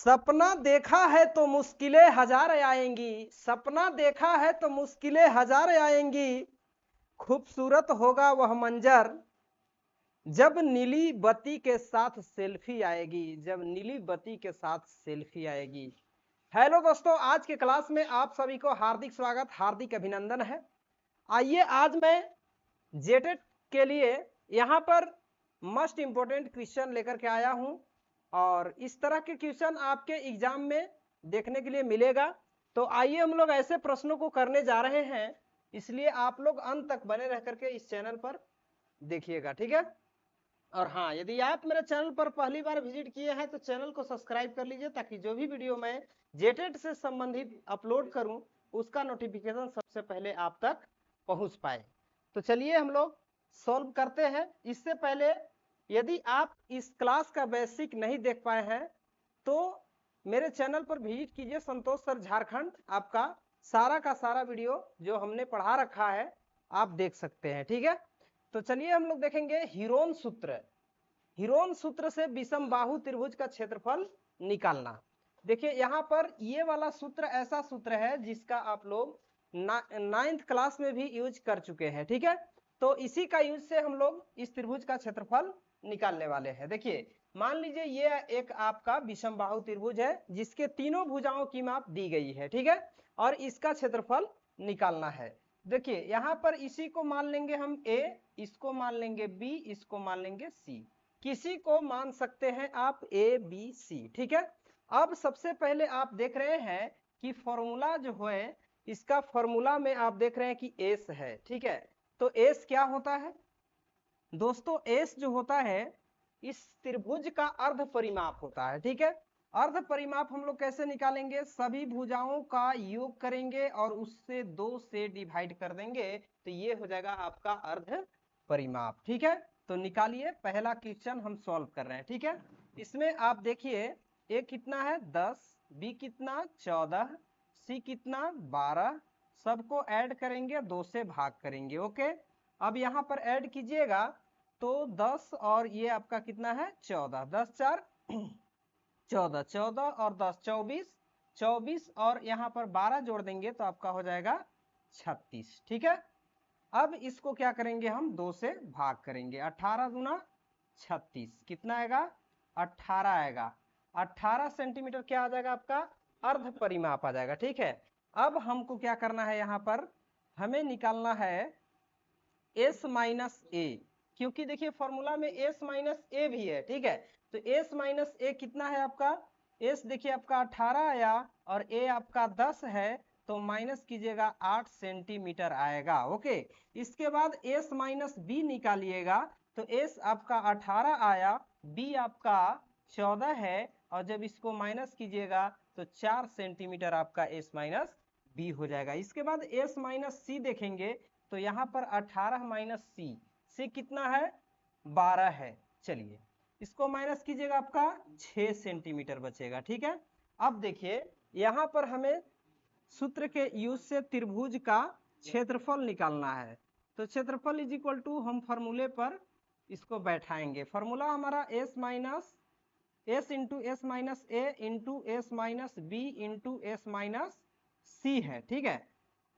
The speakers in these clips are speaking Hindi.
सपना देखा है तो मुश्किलें हजार आएंगी, सपना देखा है तो मुश्किलें हजार आएंगी, खूबसूरत होगा वह मंजर जब नीली बत्ती के साथ सेल्फी आएगी, जब नीली बत्ती के साथ सेल्फी आएगी। हेलो दोस्तों, आज के क्लास में आप सभी को हार्दिक स्वागत, हार्दिक अभिनंदन है। आइए आज मैं जेटेट के लिए यहाँ पर मस्ट इंपोर्टेंट क्वेश्चन लेकर के आया हूँ और इस तरह के क्वेश्चन आपके एग्जाम में देखने के लिए मिलेगा। तो आइए हम लोग ऐसे प्रश्नों को करने जा रहे हैं, इसलिए आप लोग अंत तक बने रह करके इस चैनल पर देखिएगा, ठीक है। और हाँ, यदि आप मेरे चैनल पर पहली बार विजिट किए हैं तो चैनल को सब्सक्राइब कर लीजिए, ताकि जो भी वीडियो मैं जेटेट से संबंधित अपलोड करूं उसका नोटिफिकेशन सबसे पहले आप तक पहुंच पाए। तो चलिए हम लोग सॉल्व करते हैं। इससे पहले यदि आप इस क्लास का बेसिक नहीं देख पाए हैं तो मेरे चैनल पर विजिट कीजिए, संतोष सर झारखंड। आपका सारा का सारा वीडियो जो हमने पढ़ा रखा है आप देख सकते हैं, ठीक है। तो चलिए हम लोग देखेंगे हीरोन सूत्र। हीरोन सूत्र से विषम बाहु त्रिभुज का क्षेत्रफल निकालना। देखिए यहाँ पर ये वाला सूत्र ऐसा सूत्र है जिसका आप लोग 9th क्लास में भी यूज कर चुके हैं, ठीक है। तो इसी का यूज से हम लोग इस त्रिभुज का क्षेत्रफल निकालने वाले हैं। देखिए मान लीजिए ये एक आपका विषम बाहु त्रिभुज है जिसके तीनों भुजाओं की माप दी गई है, ठीक है, और इसका क्षेत्रफल निकालना है। देखिए यहाँ पर इसी को मान लेंगे हम A, इसको मान लेंगे B, इसको मान लेंगे C। किसी को मान सकते हैं आप A, B, C, ठीक है। अब सबसे पहले आप देख रहे हैं कि फॉर्मूला जो है इसका फॉर्मूला में आप देख रहे हैं कि S है, ठीक है। तो S क्या होता है दोस्तों? S जो होता है इस त्रिभुज का अर्ध परिमाप होता है, ठीक है। अर्ध परिमाप हम लोग कैसे निकालेंगे? सभी भुजाओं का योग करेंगे और उससे 2 से डिवाइड कर देंगे, तो ये हो जाएगा आपका अर्ध परिमाप, ठीक है। तो निकालिए, पहला क्वेश्चन हम सॉल्व कर रहे हैं, ठीक है। इसमें आप देखिए A कितना है 10, B कितना 14, C कितना 12, सबको ऐड करेंगे 2 से भाग करेंगे, ओके। अब यहाँ पर ऐड कीजिएगा तो 10 और ये आपका कितना है 14, 10 4 14, 14 और 10 24, 24 और यहाँ पर 12 जोड़ देंगे तो आपका हो जाएगा 36, ठीक है। अब इसको क्या करेंगे हम 2 से भाग करेंगे, 18 दूना 36, कितना आएगा 18 आएगा। 18 सेंटीमीटर क्या आ जाएगा आपका अर्ध परिमाप आ जाएगा, ठीक है। अब हमको क्या करना है, यहाँ पर हमें निकालना है S माइनस ए, क्योंकि देखिए फॉर्मूला में S माइनस ए भी है, ठीक है। तो S माइनस ए कितना है आपका? S देखिए आपका 18 आया और A आपका 10 है, तो माइनस कीजिएगा 8 सेंटीमीटर आएगा, ओके। इसके बाद S माइनस बी निकालिएगा, तो S आपका 18 आया, B आपका 14 है, और जब इसको माइनस कीजिएगा तो 4 सेंटीमीटर आपका S माइनस बी हो जाएगा। इसके बाद S माइनस सी देखेंगे तो यहाँ पर 18 माइनस सी कितना है 12 है। चलिए इसको माइनस कीजिएगा, आपका 6 सेंटीमीटर बचेगा, ठीक है। अब देखिए यहाँ पर हमें सूत्र के यूज से त्रिभुज का क्षेत्रफल निकालना है। तो क्षेत्रफल इज इक्वल टू हम फॉर्मूले पर इसको बैठाएंगे। फॉर्मूला हमारा S minus s into s minus a into s minus b into s minus c है, ठीक है।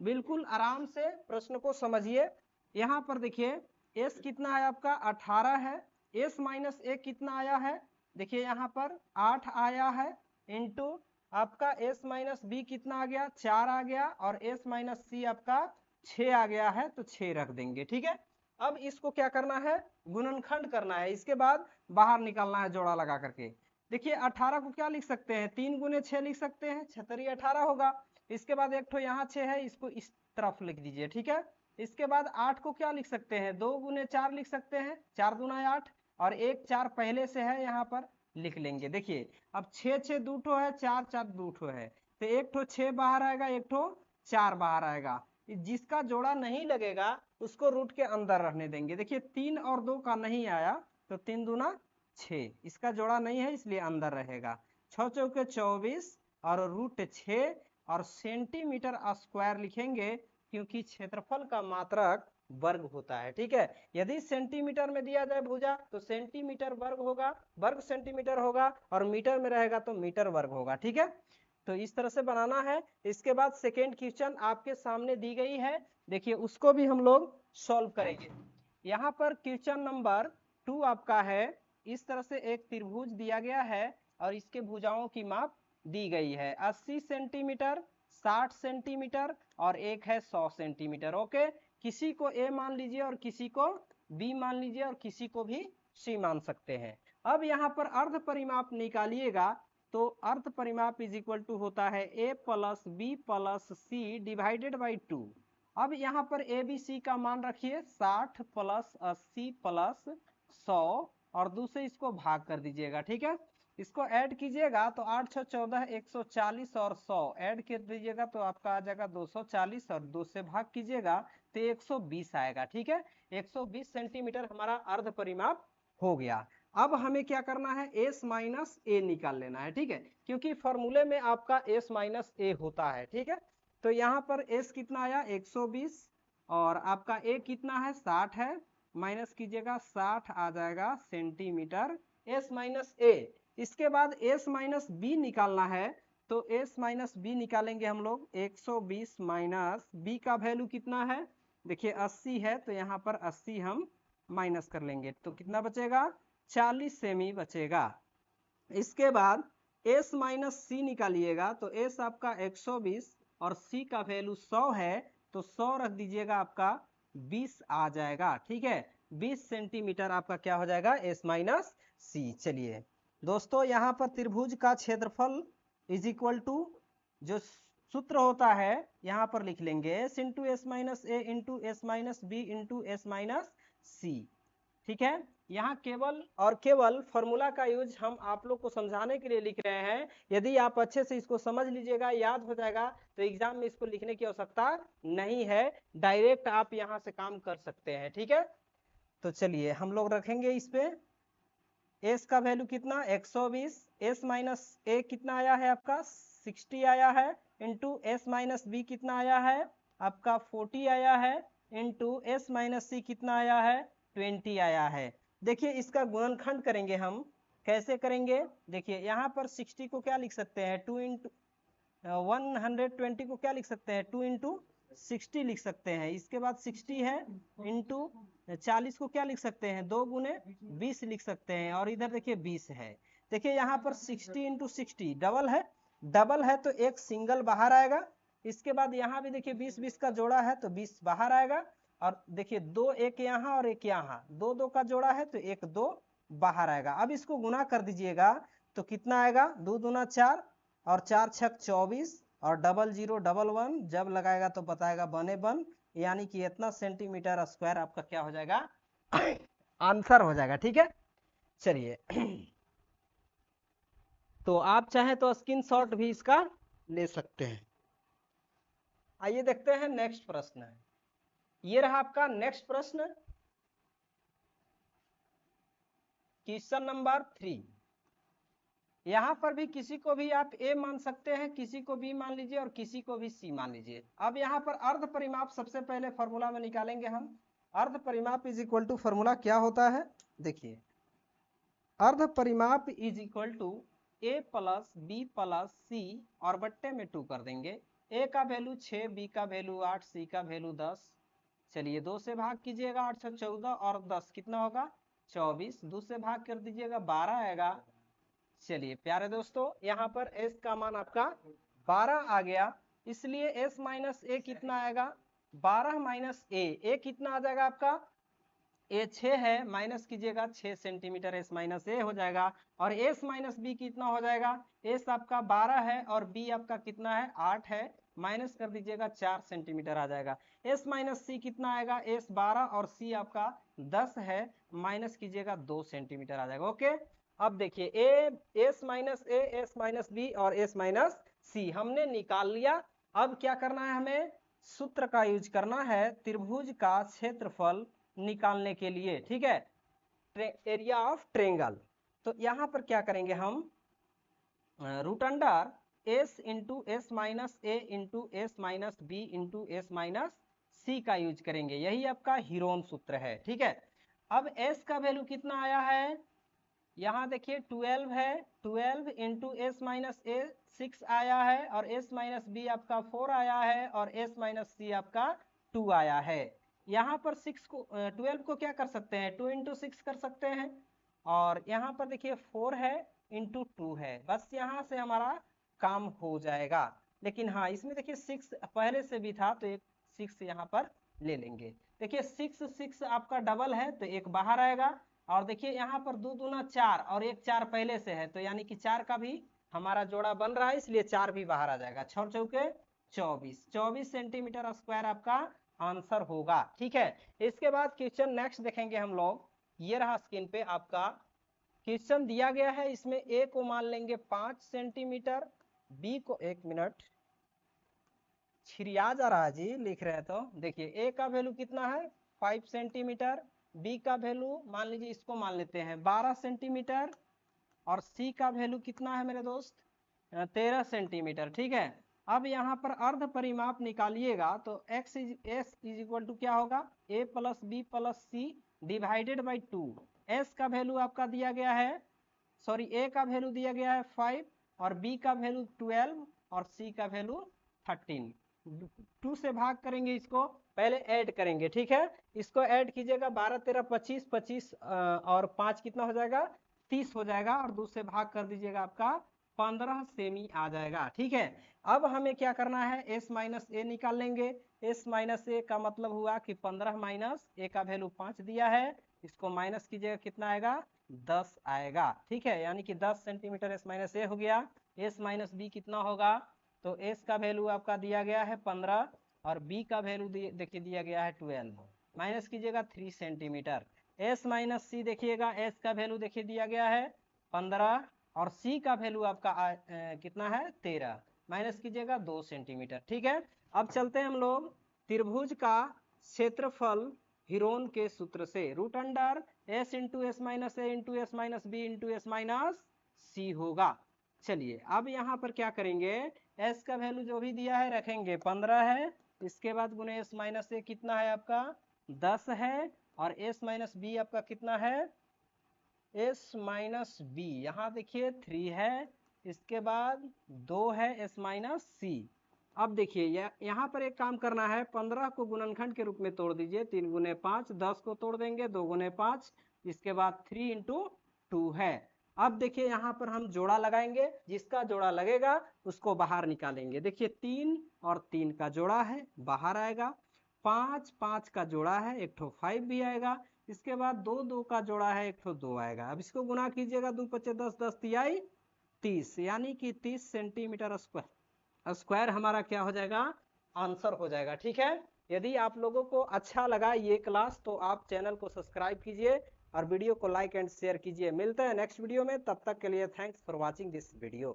बिल्कुल आराम से प्रश्न को समझिए। यहाँ पर देखिए S कितना है आपका 18 है, S माइनस ए कितना आया है, देखिए यहाँ पर 8 आया है, इंटू आपका S माइनस बी कितना आ गया 4 आ गया, और S माइनस सी आपका 6 आ गया है, तो 6 रख देंगे, ठीक है। अब इसको क्या करना है, गुणनखंड करना है, इसके बाद बाहर निकालना है जोड़ा लगा करके। देखिए 18 को क्या लिख सकते हैं, 3 गुने 6 लिख सकते हैं, 6 18 होगा। इसके बाद एक ठो यहाँ 6 है, इसको इस तरफ लिख दीजिए, ठीक है। इसके बाद 8 को क्या लिख सकते हैं, 2 गुने 4 लिख सकते हैं, 4 दूना 8, और एक 4 पहले से है यहाँ पर लिख लेंगे। देखिए अब 6 6 दो ठो है, 4 4 दो ठो है, तो एक ठो 6 बाहर आएगा, एक ठो 4 बाहर आएगा। जिसका जोड़ा नहीं लगेगा उसको रूट के अंदर रहने देंगे। देखिए 3 और 2 का नहीं आया, तो 3 दूना 6, इसका जोड़ा नहीं है इसलिए अंदर रहेगा। 6 चौके 24 और रूट 6 और सेंटीमीटर स्क्वायर लिखेंगे, क्योंकि क्षेत्रफल का मात्रक वर्ग होता है। ठीक है, यदि सेंटीमीटर में दिया जाए भुजा तो सेंटीमीटर वर्ग होगा, वर्ग सेंटीमीटर होगा, और मीटर में रहेगा तो मीटर वर्ग होगा। ठीक है, तो इस तरह से बनाना है। इसके बाद सेकेंड क्वेश्चन आपके सामने दी गई है, देखिए उसको भी हम लोग सॉल्व करेंगे। यहाँ पर क्वेश्चन नंबर 2 आपका है, इस तरह से एक त्रिभुज दिया गया है और इसके भुजाओं की माप दी गई है 80 सेंटीमीटर, 60 सेंटीमीटर और एक है 100 सेंटीमीटर। ओके, किसी को ए मान लीजिए और किसी को बी मान लीजिए और किसी को भी सी मान सकते हैं। अब यहाँ पर अर्ध परिमाप निकालिएगा तो अर्ध परिमाप इज इक्वल टू होता है a plus B plus c divided by 2। अब यहाँ पर ए बी सी का मान रखिए 60 प्लस 80 प्लस 100 और दूसरे इसको भाग कर दीजिएगा। ठीक है, इसको ऐड कीजिएगा तो 8 6 14 140 और 100 ऐड कर दीजिएगा तो आपका आ जाएगा 240 और 2 से भाग कीजिएगा तो 120 आएगा। ठीक है, 120 सेंटीमीटर हमारा अर्ध परिमाप हो गया। अब हमें क्या करना है, एस माइनस ए निकाल लेना है। ठीक है, क्योंकि फॉर्मूले में आपका एस माइनस ए होता है। ठीक है, तो यहाँ पर एस कितना आया 120 और आपका ए कितना है 60 है, माइनस कीजिएगा 60 आ जाएगा सेंटीमीटर एस माइनस ए। इसके बाद एस माइनस बी निकालना है तो एस माइनस बी निकालेंगे हम लोग 120 माइनस बी का वैल्यू कितना है, देखिए 80 है तो यहाँ पर 80 हम माइनस कर लेंगे तो कितना बचेगा 40 सेमी बचेगा। इसके बाद एस माइनस सी निकालिएगा तो एस आपका 120 और सी का वैल्यू 100 है तो 100 रख दीजिएगा आपका 20 आ जाएगा। ठीक है, 20 सेंटीमीटर आपका क्या हो जाएगा एस माइनस सी। चलिए दोस्तों, यहाँ पर त्रिभुज का क्षेत्रफल इज इक्वल टू जो सूत्र होता है यहाँ पर लिख लेंगे s into s minus a into s minus b into s minus c. ठीक है, यहाँ केवल और केवल फॉर्मूला का यूज हम आप लोग को समझाने के लिए लिख रहे हैं। यदि आप अच्छे से इसको समझ लीजिएगा, याद हो जाएगा तो एग्जाम में इसको लिखने की आवश्यकता नहीं है, डायरेक्ट आप यहाँ से काम कर सकते हैं। ठीक है, तो चलिए हम लोग रखेंगे इस पे एस का वैल्यू कितना 120, एस माइनस ए कितना आया है आपका 60 आया है, इंटू एस माइनस बी कितना आया है आपका 40 आया है, इंटू एस माइनस सी कितना आया है 20 आया है। देखिए इसका गुणनखंड करेंगे हम, कैसे करेंगे, देखिए यहाँ पर 60 को क्या लिख सकते हैं 2 इंटू 120 को क्या लिख सकते हैं 2 इंटू 60 लिख सकते हैं। इसके बाद 60 है इंटू 40 को क्या लिख सकते हैं 2 गुने 20 लिख सकते हैं और इधर देखिए 20 है। देखिए यहाँ पर 60 इंटू 60 डबल है, डबल है तो एक सिंगल बाहर आएगा। इसके बाद यहाँ भी देखिए 20 20 का जोड़ा है तो 20 बाहर आएगा और देखिए 2 एक यहाँ और एक यहाँ, 2 2 का जोड़ा है तो एक 2 बाहर आएगा। अब इसको गुना कर दीजिएगा तो कितना आएगा 2 दूना 4 और 4 छक 24 और 00 11 जब लगाएगा तो बताएगा 1 1, यानी कि इतना सेंटीमीटर स्क्वायर आपका क्या हो जाएगा आंसर हो जाएगा। ठीक है, चलिए तो आप चाहें तो स्क्रीनशॉट भी इसका ले सकते हैं। आइए देखते हैं नेक्स्ट प्रश्न, ये रहा आपका नेक्स्ट प्रश्न, क्वेश्चन नंबर 3। यहाँ पर भी किसी को भी आप ए मान सकते हैं, किसी को बी मान लीजिए और किसी को भी सी मान लीजिए। अब यहाँ पर अर्ध परिमाप सबसे पहले फॉर्मूला में निकालेंगे हम। अर्ध परिमाप इज इक्वल टू फॉर्मूला क्या होता है, देखिए अर्ध परिमाप is equal to A plus B plus C और बट्टे में 2 कर देंगे। ए का वैल्यू 6, बी का वैल्यू 8, सी का वैल्यू 10। चलिए 2 से भाग कीजिएगा 8 6 14 और 10 कितना होगा 24, 2 से भाग कर दीजिएगा 12 आएगा। चलिए प्यारे दोस्तों, यहाँ पर s का मान आपका 12 आ गया, इसलिए s माइनस ए कितना आएगा 12 माइनस ए कितना आ जाएगा आपका ए 6 है, माइनस कीजिएगा 6 सेंटीमीटर s माइनस ए हो जाएगा और s माइनस बी कितना हो जाएगा, s आपका 12 है और b आपका कितना है 8 है, माइनस कर दीजिएगा 4 सेंटीमीटर आ जाएगा। s माइनस सी कितना आएगा, s 12 और c आपका 10 है, माइनस कीजिएगा 2 सेंटीमीटर आ जाएगा। ओके, अब देखिए एस माइनस ए, एस माइनस बी और एस माइनस सी हमने निकाल लिया। अब क्या करना है, हमें सूत्र का यूज करना है त्रिभुज का क्षेत्रफल निकालने के लिए। ठीक है, एरिया ऑफ ट्रेंगल। तो यहाँ पर क्या करेंगे हम, root under s into s minus a into s minus b into s minus c का यूज करेंगे, यही आपका हीरोन सूत्र है। ठीक है, अब एस का वैल्यू कितना आया है, यहाँ देखिए 12 है, 12 इंटू एस माइनस ए 6 आया है, और एस माइनस बी आपका 4 आया है, और एस माइनस सी आपका 2 आया है। यहाँ पर 6 को 12 को क्या कर सकते हैं, 2 इंटू 6 कर सकते हैं, और यहाँ पर देखिए 4 है इंटू 2 है, बस यहाँ से हमारा काम हो जाएगा। लेकिन हाँ, इसमें देखिए 6 पहले से भी था, तो एक 6 यहाँ पर ले लेंगे। देखिए 6 6 आपका डबल है, तो एक बाहर आएगा, और देखिए यहाँ पर 2 दूना 4 और एक 4 पहले से है, तो यानी कि 4 का भी हमारा जोड़ा बन रहा है, इसलिए 4 भी बाहर आ जाएगा। 6 चौके 24 सेंटीमीटर स्क्वायर आपका आंसर होगा। ठीक है, इसके बाद क्वेश्चन नेक्स्ट देखेंगे हम लोग। ये रहा स्क्रीन पे आपका क्वेश्चन दिया गया है, इसमें ए को मान लेंगे 5 सेंटीमीटर, बी को, एक मिनट छिरिया जा रहा है जी, लिख रहे हैं तो देखिए ए का वैल्यू कितना है 5 सेंटीमीटर, बी का वैल्यू मान लीजिए, इसको मान लेते हैं 12 सेंटीमीटर, और सी का वैल्यू कितना है मेरे दोस्त 13 सेंटीमीटर। ठीक है, अब यहाँ पर अर्ध परिमाप निकालिएगा, तो x इज इक्वल टू क्या होगा, a plus B plus c divided by 2। S का वैल्यू आपका दिया गया है, सॉरी ए का वैल्यू दिया गया है 5, और बी का वैल्यू 12, और सी का वैल्यू 13। 2 से भाग करेंगे, इसको पहले ऐड करेंगे। ठीक है, इसको ऐड कीजिएगा, 12 13 25, 25 और 5 कितना हो जाएगा 30 हो जाएगा, और 2 से भाग कर दीजिएगा, आपका 15 सेमी आ जाएगा। ठीक है, अब हमें क्या करना है, s माइनस ए निकाल लेंगे। s माइनस ए का मतलब हुआ कि 15 माइनस ए का वैल्यू 5 दिया है, इसको माइनस कीजिएगा, कितना आएगा 10 आएगा। ठीक है, यानी कि 10 सेंटीमीटर s माइनस ए हो गया। s माइनस बी कितना होगा, तो s का वैल्यू आपका दिया गया है 15, और b का वैल्यू देखिए दिया गया है 12, माइनस कीजिएगा 3 सेंटीमीटर। s माइनस सी देखिएगा, s का वैल्यू देखिए दिया गया है 15, और c का वैल्यू आपका कितना है 13, माइनस कीजिएगा 2 सेंटीमीटर। ठीक है, अब चलते हैं हम लोग त्रिभुज का क्षेत्रफल हीरोन के सूत्र से, root under s into s minus a into s minus b into s minus c होगा। चलिए, अब यहाँ पर क्या करेंगे, s का वैल्यू जो भी दिया है रखेंगे 15 है, इसके बाद गुने s माइनस ए कितना है आपका 10 है, और s माइनस बी आपका कितना है s माइनस बी, यहाँ देखिए 3 है, इसके बाद 2 है s माइनस सी। अब देखिए यहाँ पर एक काम करना है, 15 को गुणनखंड के रूप में तोड़ दीजिए, 3 गुने 5, 10 को तोड़ देंगे 2 गुने 5, इसके बाद 3 इंटू 2 है। अब देखिए यहाँ पर हम जोड़ा लगाएंगे, जिसका जोड़ा लगेगा उसको बाहर निकालेंगे। देखिए 3 और 3 का जोड़ा है, बाहर आएगा, 5 5 का जोड़ा है, एक ठो 5 भी आएगा, इसके बाद 2 2 का जोड़ा है, एक ठो 2 आएगा। अब इसको गुना कीजिएगा, 2 5 10 10 तिहाई 30, यानी कि 30 सेंटीमीटर स्क्वायर हमारा क्या हो जाएगा, आंसर हो जाएगा। ठीक है, यदि आप लोगों को अच्छा लगा ये क्लास, तो आप चैनल को सब्सक्राइब कीजिए और वीडियो को लाइक एंड शेयर कीजिए। मिलते हैं नेक्स्ट वीडियो में, तब तक के लिए thanks for watching this video.